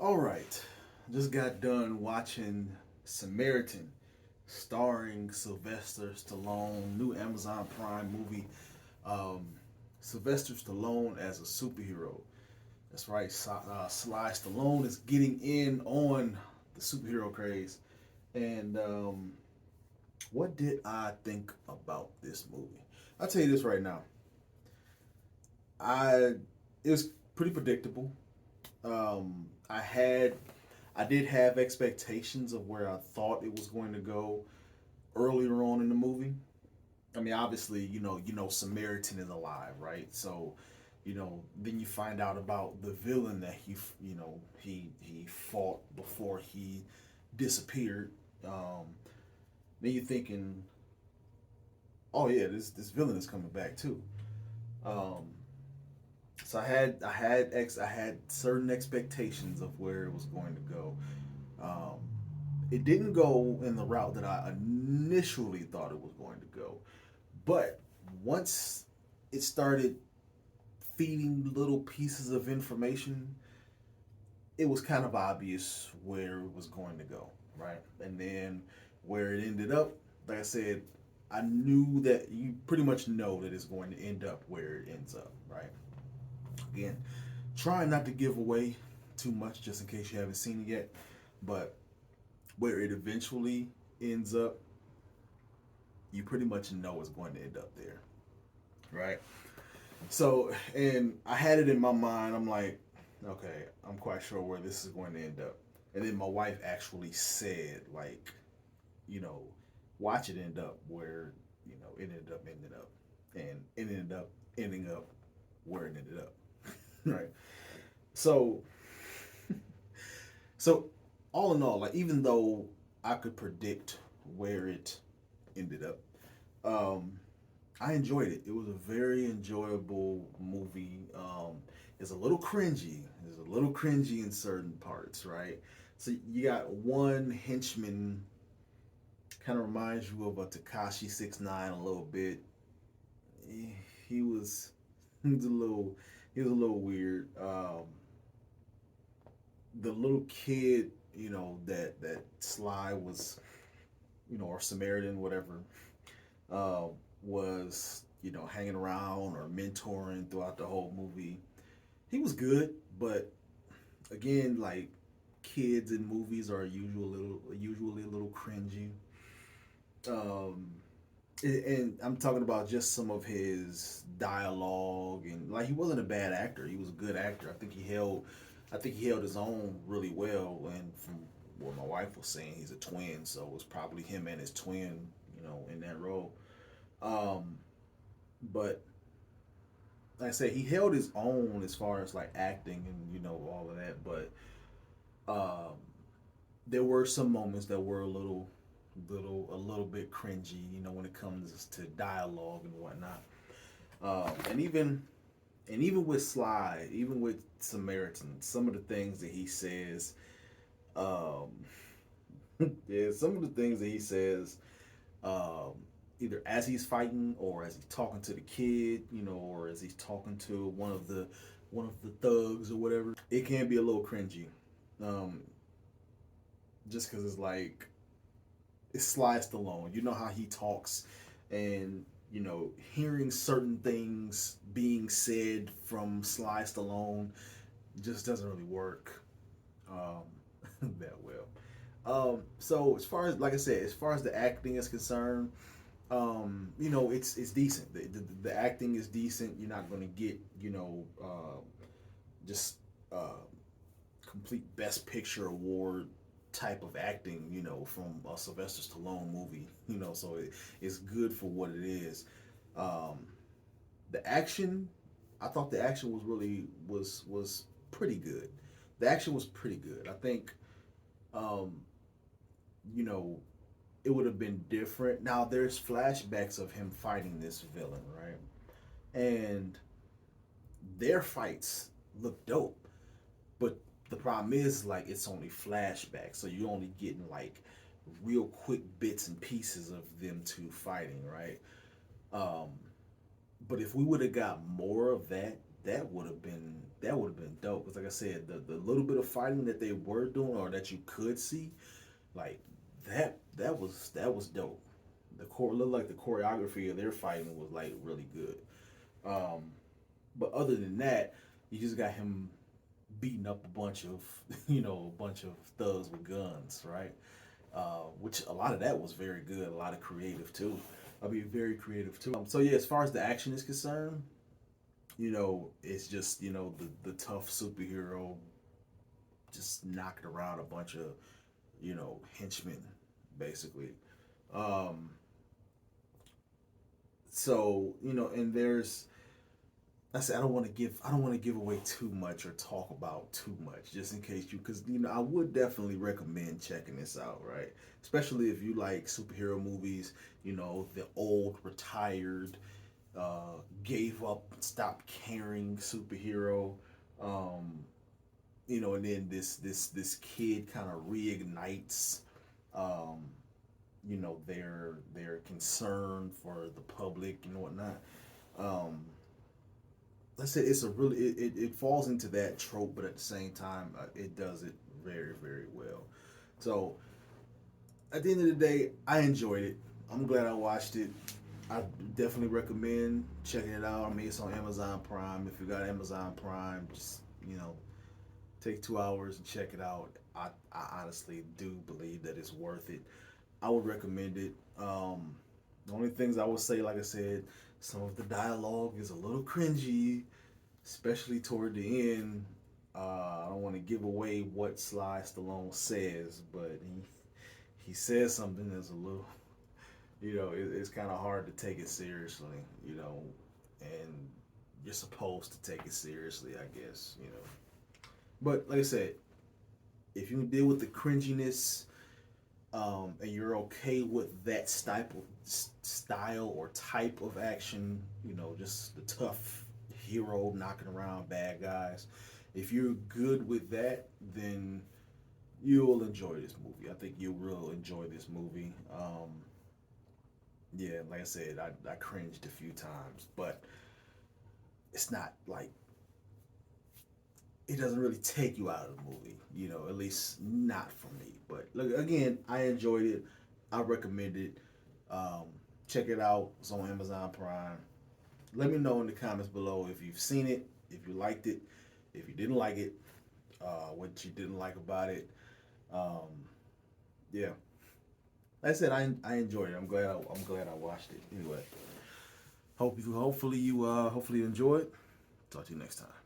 All right, just got done watching Samaritan, starring Sylvester Stallone, new Amazon Prime movie. Um, Sylvester Stallone as a superhero. That's right, Sly Stallone is getting in on the superhero craze. And what did I think about this movie? I'll tell you this right now. I it was pretty predictable. I did have expectations of where I thought it was going to go earlier on in the movie. I mean, obviously, Samaritan is alive, right? So, then you find out about the villain that he fought before he disappeared. Then you're thinking, oh yeah, this villain is coming back too. Um, so I had certain expectations of where it was going to go. Um, it didn't go in the route that I initially thought it was going to go. But once it started feeding little pieces of information, it was kind of obvious where it was going to go, right? And then where it ended up, like I said, I knew that you pretty much know that it's going to end up where it ends up, right? Again, trying not to give away too much just in case you haven't seen it yet, but where it eventually ends up, you pretty much know it's going to end up there, right? So, and I had it in my mind. I'm like, okay, I'm quite sure where this is going to end up. And then my wife actually said, like, you know, watch it end up where, it ended up ending up. And it ended up ending up where it ended up. Right. So, so all in all, like, even though I could predict where it ended up, um, I enjoyed it. It was a very enjoyable movie. It's a little cringy. It's a little cringy in certain parts, right? So you got one henchman, kind of reminds you of a Takashi 6ix9ine a little bit. He was he was a little he was a little weird. The little kid, that Sly was, or Samaritan, whatever, uh, was, hanging around or mentoring throughout the whole movie. He was good, but again, like, kids in movies are usually a little cringy. Um, and I'm talking about just some of his dialogue, and like, he wasn't a bad actor. He was a good actor. I think he held his own really well. And from what my wife was saying, he's a twin, so it was probably him and his twin, in that role. Um, but like I said, he held his own as far as like acting and all of that. But um, there were some moments that were a little bit cringy, when it comes to dialogue and whatnot. And even with Sly, even with Samaritan, some of the things that he says, um, yeah, some of the things that he says, um, either as he's fighting or as he's talking to the kid, or as he's talking to one of the thugs or whatever, it can be a little cringy. Um, just because it's like, it's Sly Stallone. You know how he talks, and hearing certain things being said from Sly Stallone just doesn't really work um, that well. So as far as, like I said, as far as the acting is concerned, it's decent. The acting is decent. You're not going to get just complete Best Picture award type of acting, from a Sylvester Stallone movie, so it's good for what it is. Um, the action, I thought the action was pretty good. The action was pretty good. I think, um, you know, it would have been different. Now there's flashbacks of him fighting this villain, right? And their fights look dope. But the problem is, like, it's only flashbacks, so you're only getting like real quick bits and pieces of them two fighting, right? Um, but if we would have got more of that, that would have been dope. Because like I said, the little bit of fighting that they were doing or that you could see, like that was dope. Looked like the choreography of their fighting was like really good. Um, but other than that, you just got him beating up a bunch of a bunch of thugs with guns, right? Which a lot of that was very good, a lot of creative too. I mean, very creative too. So yeah, as far as the action is concerned, it's just the tough superhero just knocking around a bunch of henchmen, basically. Um, so and there's I said I don't want to give away too much or talk about too much, just in case because I would definitely recommend checking this out, right? Especially if you like superhero movies, the old retired, gave up, stopped caring superhero, um, and then this kid kind of reignites, um, their concern for the public and whatnot. Um, let's say it's a really it falls into that trope, but at the same time, it does it very very well. So at the end of the day, I enjoyed it. I'm glad I watched it. I definitely recommend checking it out. I mean, it's on Amazon Prime. If you got Amazon Prime, just take 2 hours and check it out. I honestly do believe that it's worth it. I would recommend it. The only things I would say, like I said, some of the dialogue is a little cringy, especially toward the end. I don't want to give away what Sly Stallone says, but he says something that's a little, it's kind of hard to take it seriously, and you're supposed to take it seriously, I guess. But like I said, if you can deal with the cringiness, and you're okay with that style or type of action, just the tough hero knocking around bad guys. If you're good with that, then you'll enjoy this movie. I think you will enjoy this movie. Yeah, like I said, I cringed a few times, but it's not like it doesn't really take you out of the movie, at least not for me. But look, again, I enjoyed it. I recommend it. Um, check it out. It's on Amazon Prime. Let me know in the comments below if you've seen it, if you liked it, if you didn't like it, what you didn't like about it. Um, yeah, like I said, I enjoyed it. I'm glad I watched it. Anyway, hopefully you enjoy it. Talk to you next time.